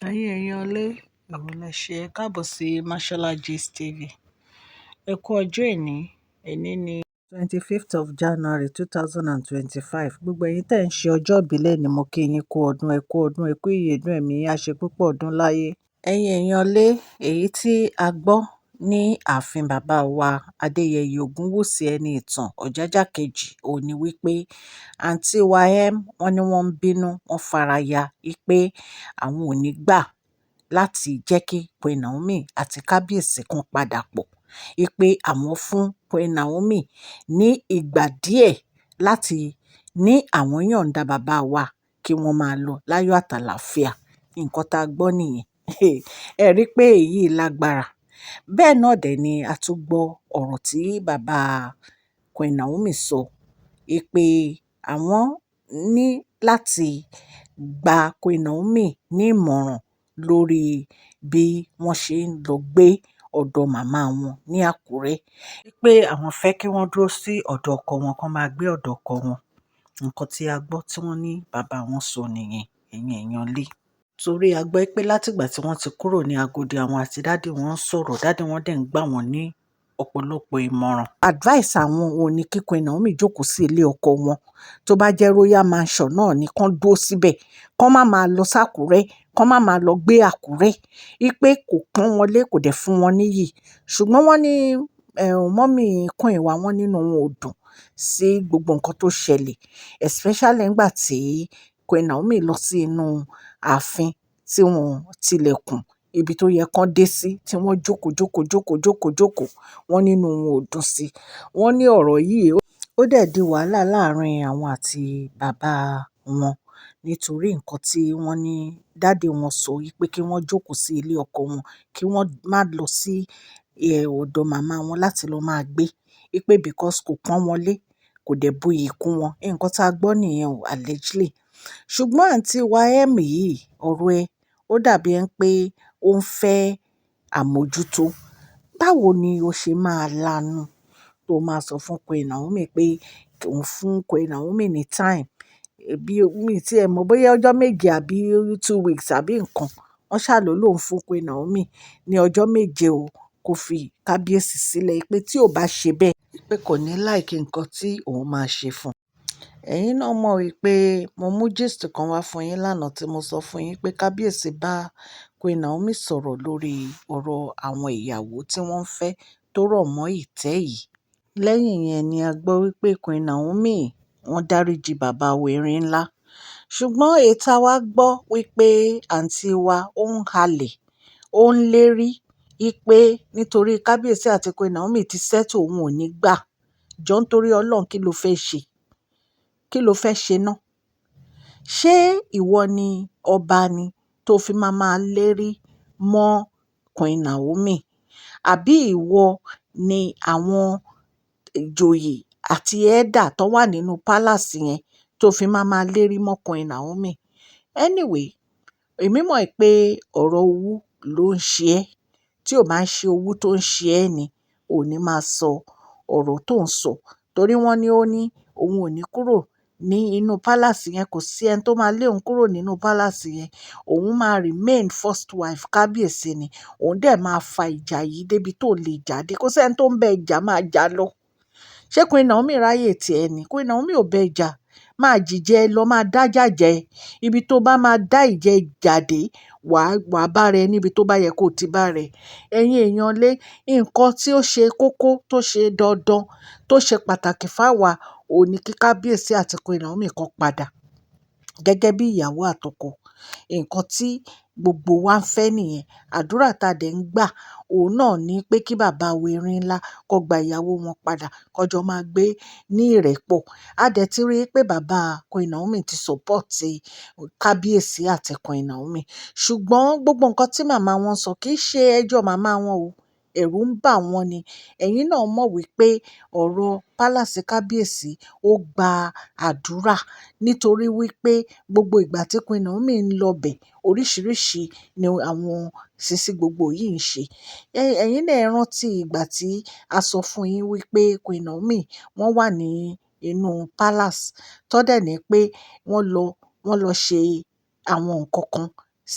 Èèyàn ilé, èwo lẹ ṣe? Ẹ káàbọ̀ sí Mashola Gist TV. Ẹ kú ọjọ́ ìní, èní ni 25th of January 2025. Gbogbo ẹ̀yin tẹ̀ ń ṣe ọjọ́ ìbílẹ̀ ni mo kí yín kú ọdún, ẹ kú ọdún, ẹ kú ìyèdún ẹ̀mí, á ṣe púpọ̀ ọdún láyé. Èèyàn ilé, èyí tí a gbọ́ ní ààfin bàbá wa Adéyẹyè Ògúnwùsì Ẹniìtàn Ọ̀jájá kejì òun ni wípé àǹtí wa wọ́n ní wọ́n ń bínú, wọ́n faraya wípé àwọn ò ní gbà láti jẹ́ kí Queen Naomi àti kábíyèsí kan padà pọ̀. Wípé àwọn fún Queen Naomi ní ìgbà díẹ̀ láti ní àwọn yọ̀ǹda bàbá wa kí wọ́n máa lọ láyọ̀ àtàlàáfíà. Nǹkan tá a gbọ́ nìyẹn. Ẹ rí i pé èyí lágbára. Bẹ́ẹ̀ náà dẹ̀ ni a tún gbọ́ ọ̀rọ̀ tí bàbá Queen Naomi sọ. Wípé àwọn ní láti gba Queen Naomi ní ìmọ̀ràn lórí bí wọ́n ṣe ń lọ gbé ọ̀dọ̀ màmá wọn ní Àkúrẹ́. Wípé àwọn fẹ́ kí wọ́n dúró sí ọ̀dọ̀ ọkọ wọn, kán máa gbé ọ̀dọ̀ ọkọ wọn. Nǹkan tí a gbọ́ tí wọ́n ní bàbá wọn sọ nìyẹn, ẹ̀yin èèyàn ilé. Torí a gbọ́ pé látìgbà tí wọ́n ti kúrò ní Agodi, àwọn àti dádì wọn ń sọ̀rọ̀, dádì wọn dẹ̀ ń gbà wọ́n ní ọ̀pọ̀lọpọ̀ ìmọ̀ràn. Advice àwọn òun ni kí Queen Naomi jókòó sí ilé ọkọ wọn. Tó bá jẹ́ Royal Mansion náà ni kán dúró síbẹ̀. Kán má máa lọ s'Ákúrẹ́, kán má máa lọ gbé Àkúrẹ́. Wípé kò pọ́n wọn lé, kò dẹ̀ fún wọn níyì. Ṣùgbọ́n wọ́n ní mummy Queen wa, wọ́n nínú wọn ò dùn sí gbogbo nǹkan tó ṣẹlẹ̀. Especially nígbà tí Queen Naomi lọ sí inú ààfin tí wọ́n tilẹ̀kùn ibi tó yẹ kán dé sí, tí wọ́n jókòó. Wọ́n nínú wọn ò dùn sí. Wọ́n ní ọ̀rọ̀ yìí ó dẹ̀ di wàhálà láàárín àwọn àti bàbá wọn. Nítorí nǹkan tí wọ́n ní dádì wọn sọ wípé kí wọ́n jókòó sí ilé ọkọ wọn, kí wọ́n má lọ sí ọ̀dọ̀ màmá wọn láti lọ máa gbé. Wípé because kò pọ́n wọn lé, kò dẹ̀ buyì kún wọn. Nǹkan tá a gbọ́ nìyẹn o, allegedly. Ṣùgbọ́n àǹtí wa yìí, ọ̀rọ̀ ẹ, ó dàbí ẹni pé ó ń fẹ́ àmójútó. Báwo ni o ṣe máa lanu tó máa sọ fún Queen Naomi pé òun fún Queen Naomi ní time? Bí mi tí ẹ mọ̀ bóyá ọjọ́ méje àbí 2 weeks àbí nǹkan. Wọ́n ṣà ló lóun fún Queen Naomi ní ọjọ́ méje o kó fi kábíyèsí sílẹ̀. Pé tí ò bá ṣe bẹ́ẹ̀, pé kò ní like nǹkan tí òun máa ṣe fún un. Ẹ̀yin náà mọ̀ wípé mo mú gist kan wá fún yín lánàá tí mo sọ fún yín pé kábíyèsí bá Queen Naomi sọ̀rọ̀ lórí ọ̀rọ̀ àwọn ìyàwó tí wọ́n ń fẹ́ tó rọ̀ mọ́ ìtẹ́ yìí. Lẹ́yìn yẹn ni a gbọ́ wípé Queen Naomi wọ́n dáríji bàbá Erin ńlá. Ṣùgbọ́n èyí tá wa gbọ́ wípé àǹtí wa ó ń halẹ̀, ó ń lérí wípé nítorí kábíyèsí àti Queen Naomi ti settle, òun ò ní gbà. Jọ́ nítorí Ọlọ́run kí ló fẹ́ ṣe? Kí ló fẹ́ ṣe ná? Ṣé ìwọ ni ọba ni tó fi máa lérí mọ́ Queen Naomi? Àbí ìwọ ni àwọn ìjòyè àti elder tó wà nínú palace yẹn tó fi máa lérí mọ́ Queen Naomi? Anyway, èmi mọ̀ pé ọ̀rọ̀ owú ló ń ṣe ẹ́. Tí ò bá ń ṣe owú tó ń ṣe ẹ́ ni, ò ní máa sọ ọ̀rọ̀ tó ń sọ. Torí wọ́n ní òun ò ní kúrò ní inú palace yẹn. Kò sí ẹni tó máa lé òun kúrò nínú palace yẹn. Òun máa remain first wife kábíyèsí ni. Òun dẹ̀ máa fa ìjà yìí débi tó lè jà dé. Kò sí ẹni tó ń bẹ ìjà, máa jà lọ. Ṣé Queen Naomi ráyè ti ẹ ni? Queen Naomi ò bẹ ìjà. Máa jìjẹ lọ, máa dájà jẹ. Ibi tó bá máa dá ìjẹ jáde, wàá bá rẹ níbi tó bá yẹ kó ti bá rẹ. Ẹ̀yin èèyàn ilé, nǹkan tí ó ṣe kókó, tó ṣe dandan, tó ṣe pàtàkì fáwa òun ní kí kábíyèsí àti Queen Naomi kan padà gẹ́gẹ́ bí ìyàwó àtọkọ. Nǹkan tí gbogbo wa ń fẹ́ nìyẹn. Àdúrà tá dẹ̀ ń gbà òun náà ni pé kí bàbá Erin ńlá kó gba ìyàwó wọn padà, kó jọ máa gbé ní ìrẹ́pọ̀. A dẹ̀ ti rí i pé bàbá Queen Naomi ti support kábíyèsí àti Queen Naomi. Ṣùgbọ́n gbogbo nǹkan tí màmá wọn sọ kì í ṣe ẹjọ́ màmá wọn o. Ẹ̀rù ń bà wọ́n ni. Ẹ̀yin náà mọ̀ wípé ọ̀rọ̀ palace kábíyèsí ó gba àdúrà. Nítorí wípé gbogbo ìgbà tí Queen Naomi ń lọ bẹ̀, oríṣiríṣi ni àwọn sisi gbogbo yìí ń ṣe. Ẹ̀yin náà rántí ìgbà tí a sọ fún yín wípé Queen Naomi wọ́n wà ní inú palace. Tọ́ dẹ̀ ní pé wọ́n lọ ṣe àwọn nǹkan kan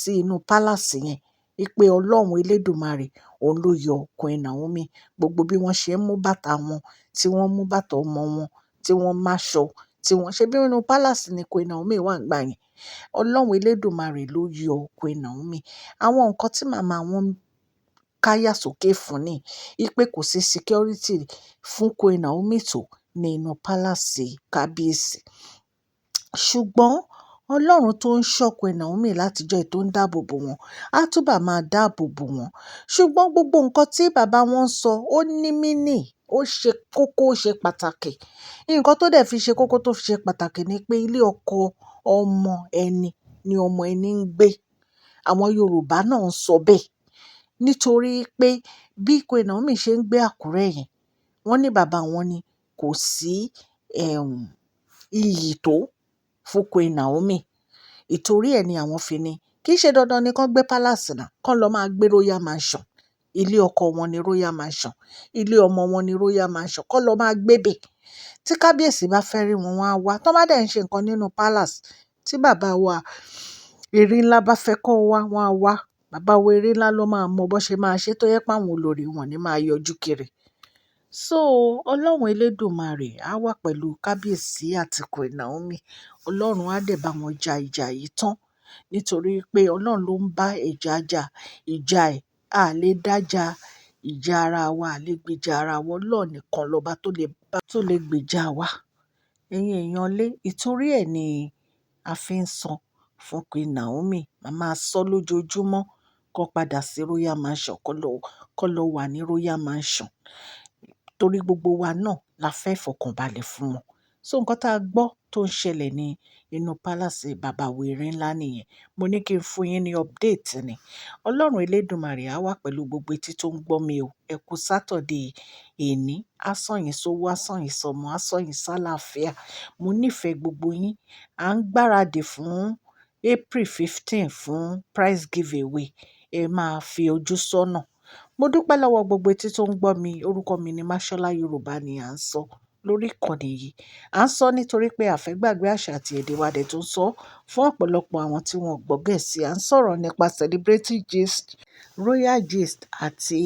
sí inú palace yẹn wípé Ọlọ́run Elédùmarè òun ló yọ Queen Naomi. Gbogbo bí wọ́n ṣe ń mú bàtà wọn, tí wọ́n mú bàtà ọmọ wọn, tí wọ́n máṣọ, tí wọ́n ṣe bí inú palace ni Queen Naomi wà nígbà yẹn. Ọlọ́run Elédùmarè ló yọ Queen Naomi. Àwọn nǹkan tí màmá wọn káyà sókè fún ni wípé kò sí security fún Queen Naomi tó ní inú palace kábíyèsí. Ṣùgbọ́n Ọlọ́run tó ń ṣọ́ Queen Naomi látijọ́ yìí tó ń dáàbò bò wọ́n, á túbọ̀ máa dáàbò bò wọ́n. Ṣùgbọ́n gbogbo nǹkan tí bàbá wọn ń sọ ó ní meaning, ó ṣe kókó, ó ṣe pàtàkì. Nǹkan tó dẹ̀ fi ṣe kókó tó fi ṣe pàtàkì ni pé ilé ọkọ ọmọ ẹni ni ọmọ ẹni ń gbé. Àwọn Yorùbá náà ń sọ bẹ́ẹ̀. Nítorí pé bí Queen Naomi ṣe ń gbé Àkúrẹ́ yẹn, wọ́n ní bàbá wọn ni kò sí iyì tó fún Queen Naomi. Ìtorí ẹ̀ ni àwọn fi ní kì í ṣe dandan ni kán gbé palace náà, kán lọ máa gbé royal mansion. Ilé ọkọ wọn ni royal mansion, ilé ọmọ wọn ni royal mansion, kán lọ máa gbé bẹ̀. Tí kábíyèsí bá fẹ́ rí wọn, wọ́n á wá. Tán bá dẹ̀ ń ṣe nǹkan nínú palace, tí bàbá wa Erinlá bá fẹ́ kó wá, wọ́n á wá. Bàbá wa Erinlá ló máa mọ bó ṣe máa ṣe tó jẹ́ pé àwọn olórí wọn ní máa yọjú kiri. So Ọlọ́run Elédùmarè á wà pẹ̀lú kábíyèsí àti Queen Naomi. Ọlọ́run á dẹ̀ bá wọn ja ìjà yìí tán. Nítorí pé Ọlọ́run ló ń bá ẹ̀já jà. Ìjà ẹ̀ a lè dájà. Ìjà ara wa a lè gbèjà ara wa. Ọlọ́run nìkan lọ́ba tó lè gbèjà wa. Ẹ̀yin èèyàn lé, ìtorí ẹ̀ ni a fi ń sọ fún Queen Naomi. Màmá sọ lójoojúmọ́ kó padà sí royal mansion, kó lọ wà ní royal mansion. Torí gbogbo wa náà la fẹ́ ìfọ̀kànbalẹ̀ fún wọn. So nǹkan tá a gbọ́ tó ń ṣẹlẹ̀ ní inú palace bàbá wa Erinlá nìyẹn. Mo ní kí n fún yín ní update ni. Ọlọ́run Elédùmarè á wà pẹ̀lú gbogbo etí tó ń gbọ́ mi o. Ẹ kú Saturday èní. Á sàn yín sówó, á sàn yín sọ́mọ, á sàn yín sálàáfíà. Mo nífẹ̀ẹ́ gbogbo yín. À ń gbáradì fún April 15 fún prize giveaway. Ẹ máa fi ojú sọ́nà. Mo dúpẹ́ lọ́wọ́ gbogbo etí tó ń gbọ́ mi. Orúkọ mi ni Máṣọ́lá Yorùbá ni à ń sọ lórí ìkànnì yìí. À ń sọ nítorí pé a fẹ́ gbàgbé àṣà àti èdè wa dẹ̀ tó ń sọ fún ọ̀pọ̀lọpọ̀ àwọn tí wọn ò gbọ́ Gẹ̀ẹ́sì. À ń sọ̀rọ̀ nípa celebrity gist, royal gist àti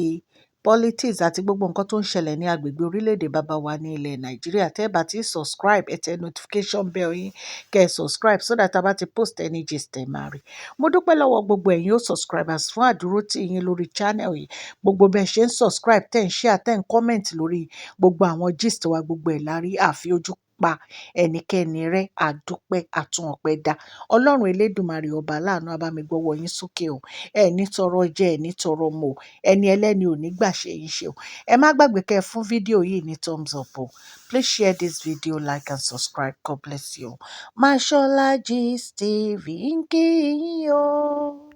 politics àti gbogbo nǹkan tó ń ṣẹlẹ̀ ní agbègbè orílẹ̀-èdè bàbá wa ní ilẹ̀ Nàìjíríà. Tẹ́ ẹ bá ti subscribe, ẹ tẹ notification bell yín kẹ́ ẹ subscribe so that a bá ti post any gist ẹ máa rí. Mo dúpẹ́ lọ́wọ́ gbogbo ẹ̀yin ó subscribers fún àdúrótì yín lórí channel yìí. Gbogbo bẹ́ẹ̀ ṣe ń subscribe, tẹ́ ń share, tẹ́ ń comment lórí gbogbo àwọn gist wa gbogbo ẹ̀ lárí. Àfi ojú pa ẹnikẹ́ni rẹ́, àdúpẹ́ àtún ọpẹ́ dá. Ọlọ́run Elédùmarè ọba láàánú á bá mi gbọ́wọ́ yín sókè o. Ẹ ní tọrọ jẹ, ẹ ní tọrọ mu o. Ẹni ẹlẹ́ni ò ní gbà ṣe yín ṣe o. Ẹ má gbàgbé kẹ́ ẹ fún fídíò yìí ní thumbs up o. Please share this video, like and subscribe. God bless you. Mashola Gist TV ń kí yín o.